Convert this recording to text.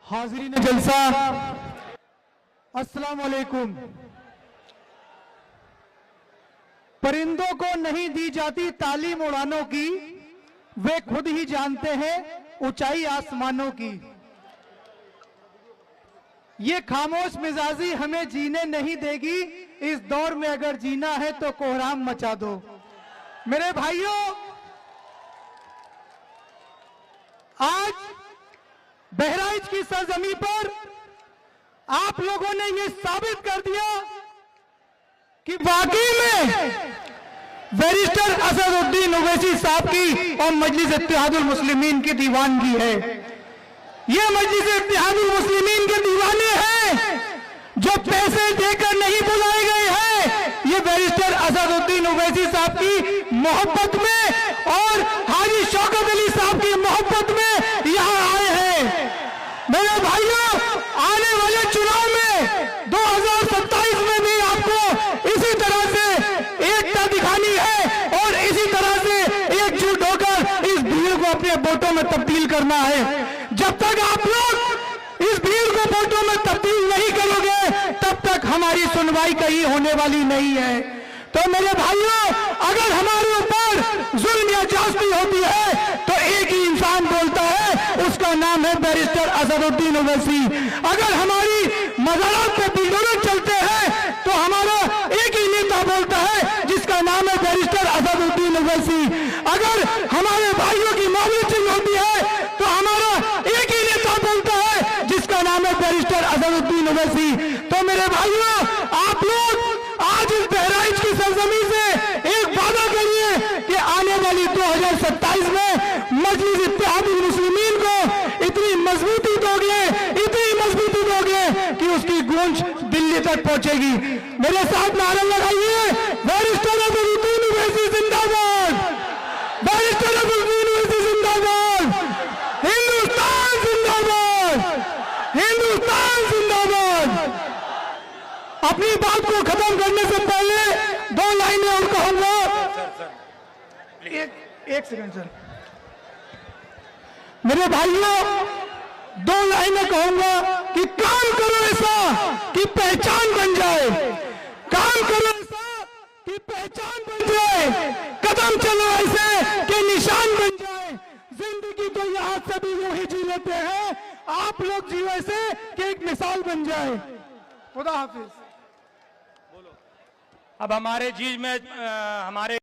हाज़रीन जलसा, अस्सलाम वालेकुम। परिंदों को नहीं दी जाती तालीम उड़ानों की, वे खुद ही जानते हैं ऊंचाई आसमानों की। ये खामोश मिजाजी हमें जीने नहीं देगी, इस दौर में अगर जीना है तो कोहराम मचा दो। मेरे भाइयों, आज बहराइच की सरजमी पर आप लोगों ने ये साबित कर दिया कि वाकई में बैरिस्टर असदुद्दीन ओवैसी साहब की और मजलिस इत्तेहादुल मुस्लिमीन की दीवानगी है। ये मजलिस इत्तेहादुल मुस्लिमीन के दीवाने हैं जो पैसे देकर नहीं बुलाए गए हैं। ये बैरिस्टर असदुद्दीन ओवैसी साहब की मोहब्बत में और हाजी शौकत अली साहब की मोहब्बत में यहां आए हैं। मेरे भाइयों, आने वाले चुनाव में 2027 में भी आपको इसी तरह से एकता दिखानी है और इसी तरह से एकजुट होकर इस भीड़ को अपने वोटों में तब्दील करना है। जब तक आप लोग इस भीड़ को वोटों में तब्दील नहीं करोगे, तब तक हमारी सुनवाई कहीं होने वाली नहीं है। तो मेरे भाइयों, अगर हमारे ऊपर जुल्म या ज्यादती होती है तो एक ही इंसान बोलता है, उसका नाम है बैरिस्टर असदुद्दीन ओवैसी। अगर हमारी मज़ारात पे बुलडोजर चलते हैं तो हमारा एक ही नेता बोलता है, जिसका नाम है बैरिस्टर असदुद्दीन ओवैसी। अगर हमारे भाइयों की मॉबिलिटी होती है तो हमारा एक ही नेता बोलता है, जिसका नाम है बैरिस्टर असदुद्दीन ओवैसी। तो मेरे भाइयों, आप लोग आज इस बहराइच की सरजमी से एक वादा करिए कि आने वाली 2027 में मजलिस इत्तेहादुल मुस्लिमीन को इतनी मजबूती दोगे, इतनी मजबूती दोगे कि उसकी गूंज दिल्ली तक पहुंचेगी। मेरे साथ नारा लगाइए, बैरिस्टर असदुद्दीन ओवैसी जिंदाबाद, बैरिस्टर असदुद्दीन ओवैसी जिंदाबाद, हिंदुस्तान जिंदाबाद, हिंदुस्तान जिंदाबाद। अपनी बात को खत्म करने से पहले 2 लाइनें और कहूंगा। एक सेकंड सर। मेरे भाइयों, 2 लाइनें कहूंगा कि काम करो ऐसा कि पहचान बन जाए, काम करो ऐसा कि पहचान बन जाए, कदम चलो ऐसे कि निशान बन जाए। जिंदगी तो यहाँ सभी वो ही जी लेते हैं, आप लोग जियो ऐसे कि एक मिसाल बन जाए। खुदा हाफिज। अब हमारे चीज में हमारे